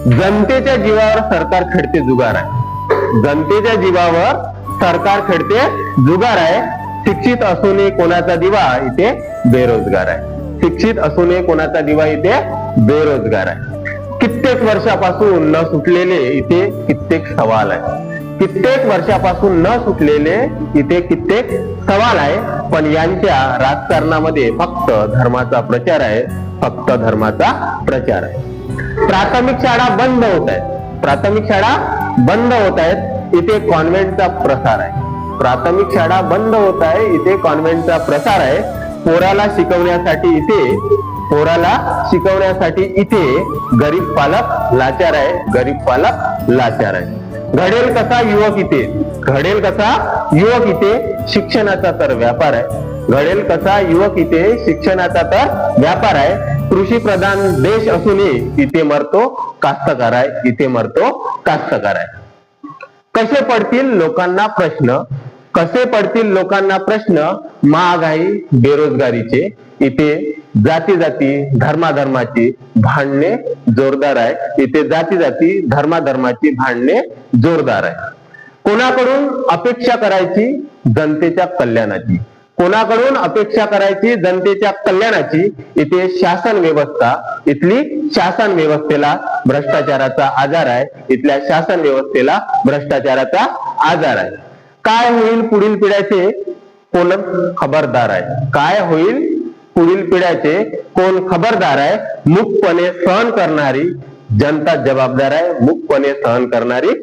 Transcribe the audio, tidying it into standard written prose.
जनतेच्या जीवावर सरकार खेळते जुगार आहे. जनतेच्या जीवावर सरकार खेळते जुगार आहे. शिक्षित असूनही कोणाचा दिवा इथे बेरोजगार आहे. शिक्षित असूनही कोणाचा दिवा इथे बेरोजगार आहे. कित्येक वर्षापासून न सुटलेले इथे कित्येक सवाल आहे. कित्येक वर्षापासून न सुटलेले इथे कित्येक सवाल आहे. पण यांच्या राजकारणामध्ये फक्त धर्माचा प्रचार आहे. फक्त धर्माचा प्रचार आहे. प्राथमिक शाळा बंद होत आहेत. प्राथमिक शाळा बंद होत आहेत. इथे कॉन्व्हेंटचा प्रसार आहे. प्राथमिक शाळा बंद होत आहे. इथे कॉन्व्हेंटचा प्रसार आहे. पोराला शिकवण्यासाठी इथे गरीब पालक लाचार आहे. गरीब पालक लाचार आहे. घडेल कसा युवक इथे. घडेल कसा युवक इथे. शिक्षणाचा तर व्यापार आहे. घडेल कसा युवक इथे. शिक्षणाचा तर व्यापार आहे. कृषी प्रधान देश असूनही इथे मरतो कास्तकार आहे. इथे मरतो कास्तकार आहे. कसे पडतील लोकांना प्रश्न. कसे पडतील लोकांना प्रश्न. महागाई बेरोजगारीचे. इथे जाती जाती धर्माधर्माची भांडणे जोरदार आहे. इथे जाती जाती धर्माधर्माची भांडणे जोरदार आहे. कोणाकडून अपेक्षा करायची जनतेच्या कल्याणाची. कोणाकडून अपेक्षा करायची जनतेच्या कल्याणाची. इथे शासन व्यवस्था. इथली शासन व्यवस्थेला भ्रष्टाचाराचा आजार आहे. इथल्या शासन व्यवस्थेला भ्रष्टाचाराचा आजार आहे. काय होईल पुढील पिढ्याचे कोण खबरदार आहे. काय होईल पुढील पिढ्याचे कोण खबरदार आहे. मूकपणे सहन करणारी जनता जबाबदार आहे. मूकपणे सहन करणारी